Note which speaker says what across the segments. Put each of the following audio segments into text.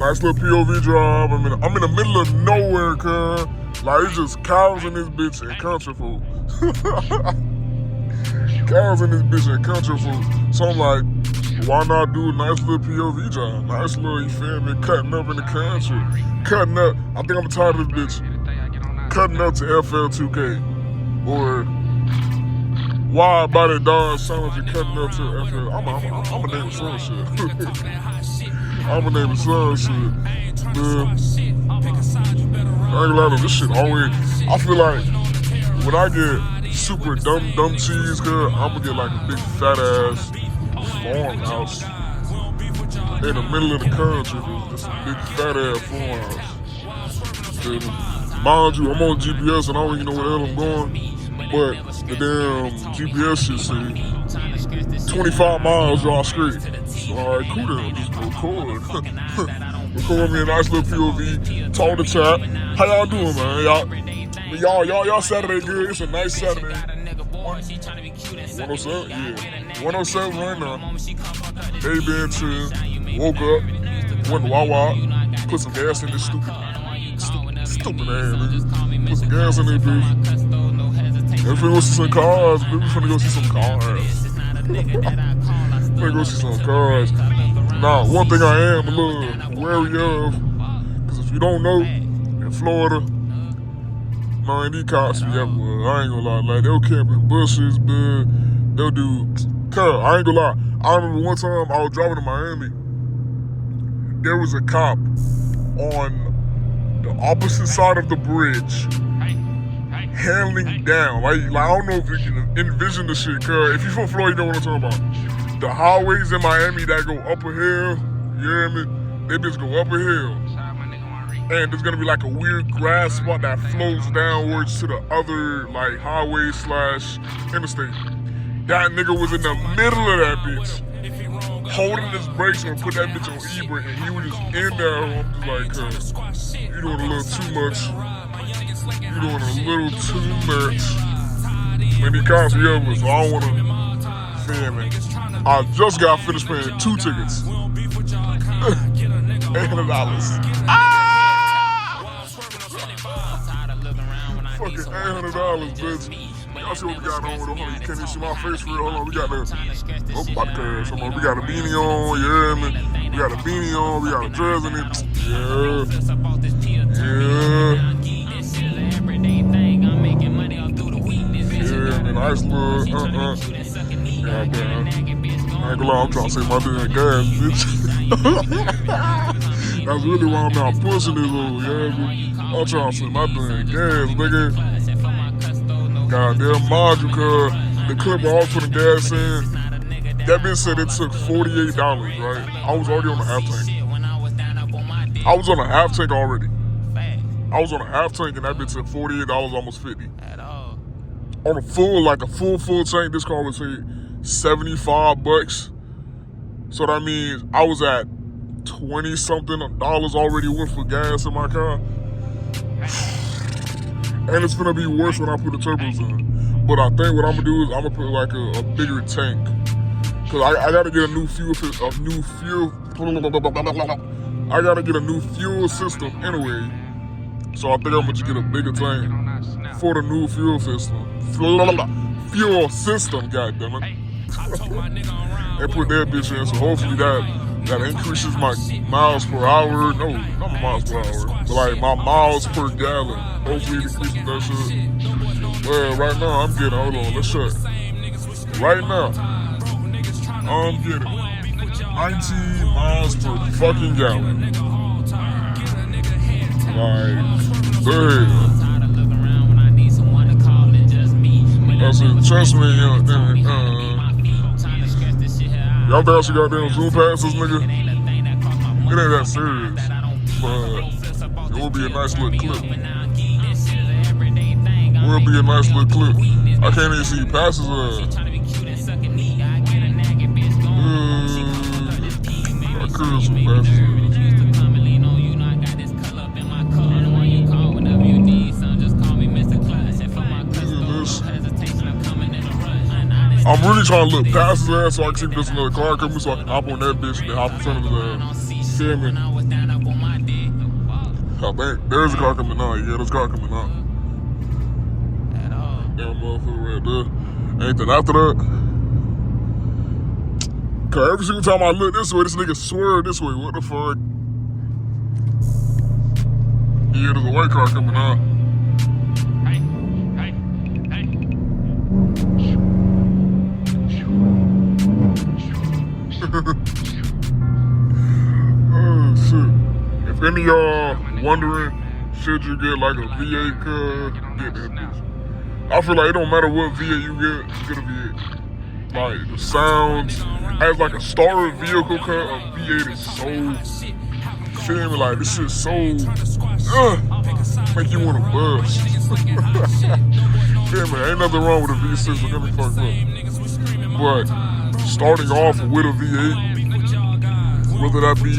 Speaker 1: Nice little POV drive. I'm in the middle of nowhere, cuz. Like, it's just cows in this bitch and country folk. Cows in this bitch and country folk. So I'm like, why not do a nice little POV drive? Nice little, you feel me, cutting up in the country. Cutting up. I think I'm tired of this bitch. Cutting up to FL2K. Or why about it, dog? Sounds like you're cutting up to FL. I'm a name of some shit. I'm a name of some shit. Man, I ain't gonna lie to this shit always. I feel like when I get super dumb cheese, cuz I'm gonna get like a big fat ass farmhouse in the middle of the country. Just a big fat ass farmhouse. Mind you, I'm on GPS and I don't even know where the hell I'm going. But the damn GPS shit say 25 miles y'all straight. So alright, cool then, just record. Record me a nice little POV, talk to chat. How y'all doing, man? Y'all Saturday good? It's a nice Saturday. 107? Yeah. 107 right now. They been chill. Woke up, went to Wawa, put some gas in this stupid ass, nigga. Put some gas in this bitch. If we go see some cars, we finna go see some cars. Finna go see some cars. Now, one thing I am a little wary of, because if you don't know, in Florida, man, these cops be everywhere. I ain't gonna lie, like, they'll camp in bushes, but they'll do, I ain't gonna lie. I remember one time I was driving to Miami. There was a cop on the opposite side of the bridge, handling down. Like I don't know if you can envision the shit, cuz if you from Florida, you know what I'm talking about. The highways in Miami that go up a hill, you hear me? They just go up a hill. And there's gonna be like a weird grass spot that flows downwards to the other like highway / interstate. That nigga was in the middle of that bitch, holding his brakes and put that bitch on e-brake, and he was just in there. I'm just like, cuz, you doing a little too much. You doing a little too much. Man, he cops me over, so I don't wanna fan me. I just got finished paying 2 tickets. $800. Fucking $800, bitch. Y'all see what we got on with it. Hold on, you can't even see my face for real. Hold on, we got the podcast. We got a beanie on, you hear me? We got a beanie on, we got a dress in it. Yeah, nice little, yeah, man. I ain't gonna lie, I'm trying to save my damn gas, bitch. That's really why I'm not pushing this over, yeah, I'm trying to save my damn gas, nigga. Goddamn module, cuz the clip where I was putting gas in, that bitch said it took $48, right? I was already on the half tank. I was on a half tank already. I was on a half tank and that bitch took $48, almost $50. On a full, like a full tank, this car would take $75. So that means I was at 20 something dollars already went for gas in my car. And it's gonna be worse when I put the turbos in. But I think what I'm gonna do is I'm gonna put like a bigger tank. Cause I gotta get a new fuel I gotta get a new fuel system anyway. So I think I'm gonna just get a bigger tank for the new fuel system. Fuel system, goddammit. And put that bitch in, so hopefully that increases my miles per hour. No, not my miles per hour, but like my miles per gallon. Hopefully it increases that shit. Well, right now I'm getting, hold on, let's check. Right now, I'm getting 19 miles per fucking gallon. Like, damn. I said, trust me, y'all think I should goddamn zoom past this nigga? It ain't that serious, but it will be a nice little clip. It will be a nice little clip. I can't even see past his I could zoom past his I'm really trying to look past his ass so I can see if there's another car coming so I can hop on that bitch and then hop in front of his ass. Feel me? I think there's a car coming out. Yeah, there's a car coming out. Damn motherfucker right there. Anything after that? Cause every single time I look this way, this nigga swerve this way. What the fuck? Yeah, there's a white car coming out. Oh shit. If any of y'all wondering, should you get like a V8 car, get that bitch. I feel like it don't matter what V8 you get a V8. Like the sounds, as like a starter vehicle car, a V8 is so, feel me, like this shit's so, make you wanna bust. Feel me, ain't nothing wrong with a V6, don't get me fucked up. But starting off with a V8, whether that be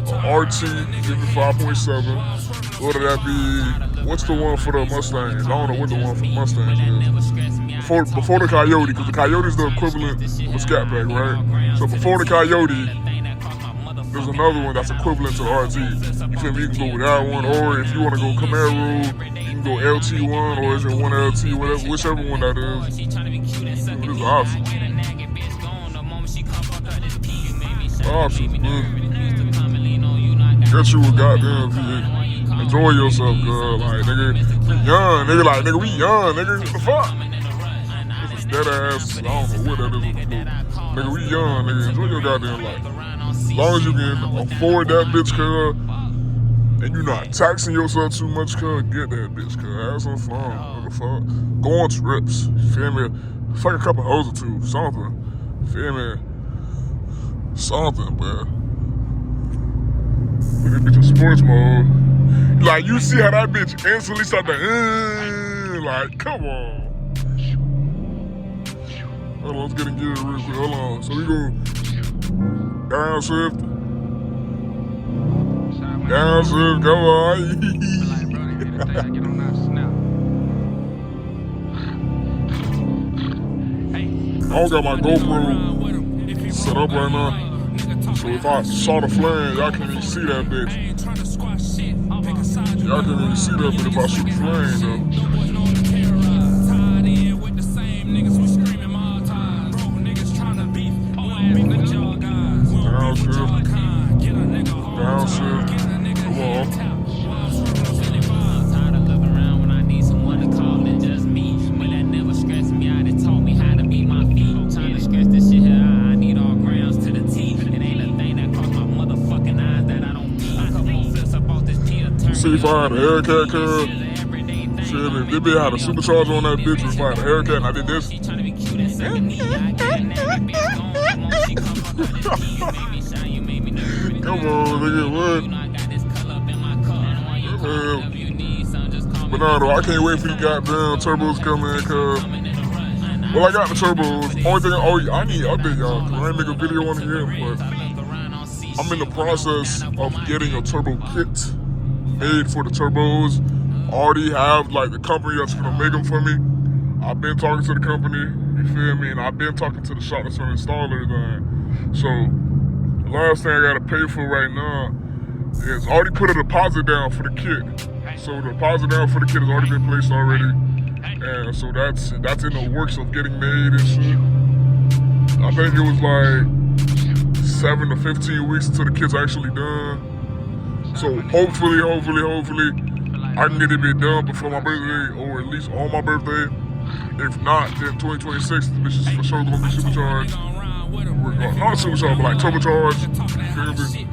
Speaker 1: RT 55.7, whether that be, what's the one for the Mustangs? I don't know what the one for the Mustangs is. Before the Coyote, because the Coyote is the equivalent of a Scat Pack, right? So before the Coyote, there's another one that's equivalent to the RT. You feel me? You can go with that one, or if you want to go Camaro, you can go LT1, or is it one LT, whatever, whichever one that is. There's options. Options, man. Get you a goddamn V8. Enjoy yourself, girl. Like, nigga, we young. Nigga, like, nigga, we young. Nigga, what the fuck? This is dead ass. I don't know what that is. Nigga, we young. Nigga, enjoy your goddamn life. As long as you can afford that bitch, cuz, and you're not taxing yourself too much, cuz, get that bitch, cuz. Have some fun. What the fuck? Go on trips. Feel me? Fuck a couple hoes or two. Something. Feel me? Something, bro. Put that bitch in sports mode. Like, you see how that bitch instantly start to, like, come on. Hold on, let's get in gear real quick. Hold on. So we go downshift. Downshift, come on. I don't got my GoPro set up right now. So if I saw the flame, y'all can't even see that bitch. Y'all can't even see that, but if I shoot the flame, though. Downshift. Come on. See if I had a Hellcat curve. Shit, if this bitch had a supercharger on that bitch, if I had a Hellcat and I did this. Come on, nigga, what? But no, though, I can't wait for these goddamn turbos coming, cuz. Well, I got the turbos. Only thing, I need to update y'all, cuz I ain't make a video on it yet, but I'm in the process of getting a turbo kit made for the turbos. Already have like the company that's gonna make them for me. I've been talking to the company, you feel me, and I've been talking to the shop that's gonna install everything. So the last thing I gotta pay for right now is already put a deposit down for the kit. So the deposit down for the kit has already been placed already, and so that's in the works of getting made and shit. I think it was like 7 to 15 weeks until the kit's actually done. So hopefully, I can get it bit done before my birthday, or at least on my birthday. If not, then 2026, this bitch is for sure gonna be supercharged. Not supercharged, but like turbocharged. You feel me?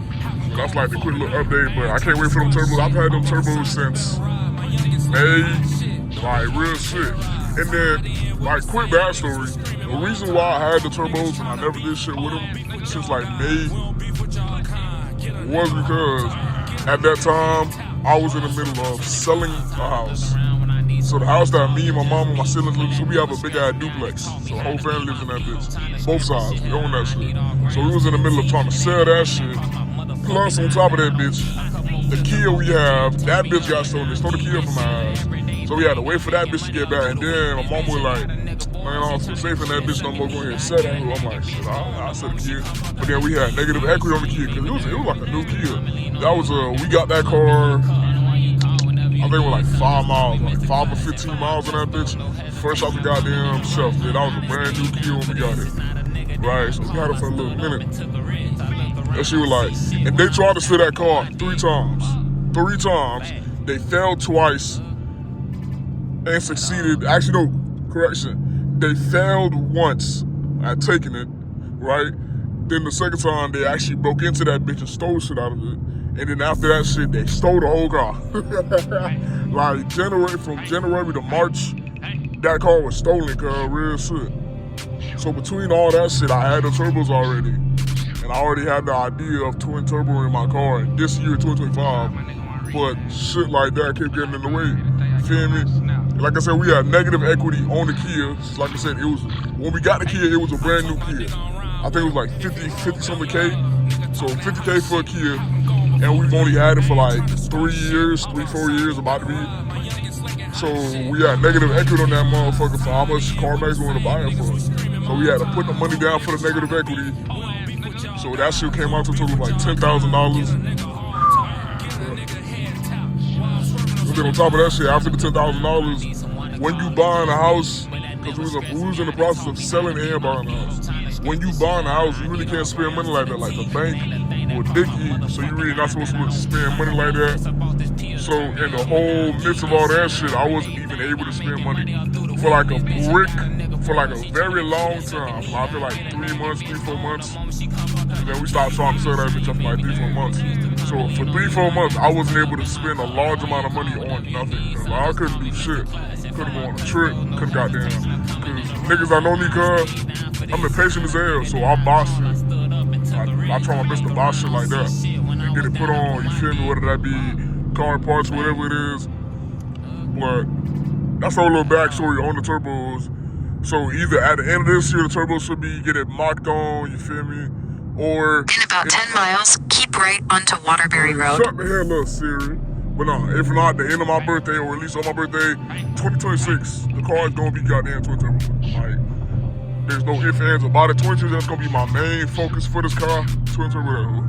Speaker 1: That's like the quick little update, but I can't wait for them turbos. I've had them turbos since May, like real shit. And then, like, quick backstory, the reason why I had the turbos and I never did shit with them since like May was because at that time, I was in the middle of selling a house. So the house that me, my mom, and my siblings live in, so we have a big ass duplex. So the whole family lives in that bitch. Both sides, we own that shit. So we was in the middle of trying to sell that shit. Plus, on top of that bitch, the Kia we have, that bitch got stolen. They stole the Kia from my ass. So we had to wait for that bitch to get back. And then my mom was like, man, I don't feel safe in that bitch no more. Go ahead and sell that. I'm like, shit, I'll sell the Kia. But then we had negative equity on the Kia because it was like a new Kia. that was we got that car. I think it was like 5 miles, like 5 or 15 miles in that bitch. Fresh off the goddamn shelf. Yeah, that was a brand new Kia when we got it. Right, so we had it for a little minute. And she was like, and they tried to steal that car 3 times. 3 times. They failed twice and succeeded. Actually, no, correction. They failed once at taking it, right? Then the second time, they actually broke into that bitch and stole shit out of it. And then after that shit, they stole the whole car. Like, from January to March, that car was stolen, cuz, real shit. So between all that shit, I had the turbos already. And I already had the idea of twin turbo in my car this year, 2025. But shit like that kept getting in the way. Feel me? Like I said, we had negative equity on the Kia. Like I said, it was when we got the Kia, it was a brand new Kia. I think it was like 50 something K. So 50K for a Kia. And we've only had it for like 3 years, 4 years, about to be. So we had negative equity on that motherfucker for how much CarMax wanted to buy it for. So we had to put the money down for the negative equity. So that shit came out to a total of like $10,000. And then on top of that shit, after the $10,000, when you buying a house, because we was in the process of selling and buying a house. When you buying a house, you really can't spend money like that. Like the bank will dick you, so you really not supposed to spend money like that. So in the whole midst of all that shit, I wasn't even able to spend money for like a brick for like a very long time. I feel like 3 months, 3-4 months. And then we started trying to sell that bitch up for like 3-4 months. So for 3-4 months, I wasn't able to spend a large amount of money on nothing. Like, I couldn't do shit. Couldn't go on a trip. Couldn't goddamn. Cause niggas I know me, cuz I'm impatient as hell, so I buy shit. I try my best to buy shit like that and get it put on. You feel me? Whether that be car parts, whatever it is. But that's a little backstory on the turbos. So either at the end of this year, the turbos should be getting mocked on. You feel me? Or
Speaker 2: in about 10 miles, keep right onto Waterbury Road.
Speaker 1: Shut the hell up, Siri. But no, if not, the end of my birthday, or at least on my birthday, 2026, the car is gonna be goddamn twin turbo. Like, there's no ifs, ands about it. 2026, that's gonna be my main focus for this car, twin turbo.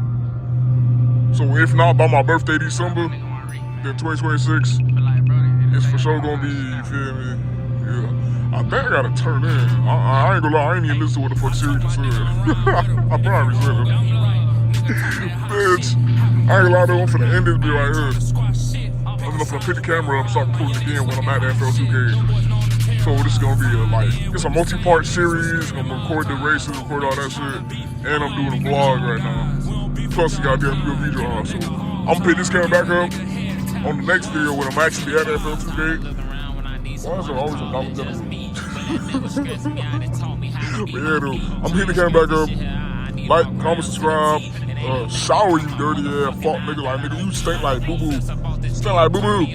Speaker 1: So if not by my birthday, December, then 2026, it's for sure gonna be, you feel me? Yeah. I think I gotta turn in. I ain't gonna lie, I ain't even listen to what the fuck Siri just said. I probably said it. Bitch, I ain't gonna lie though, I'm finna end this bit right here. I'm gonna put the camera up so I can pull it again when I'm at the FL2 game. So this is gonna be it's a multi-part series. I'm gonna record the races, record all that shit, and I'm doing a vlog right now. Plus, a goddamn good video on. So I'm gonna pick this camera back up on the next video when I'm actually at the FL2 game. Why is there always a Dollar General? But yeah, dude, I'm hitting the camera back up. Like, comment, subscribe. Shower, you dirty ass fuck nigga. Like, nigga, you stink like boo boo. Stink like boo boo.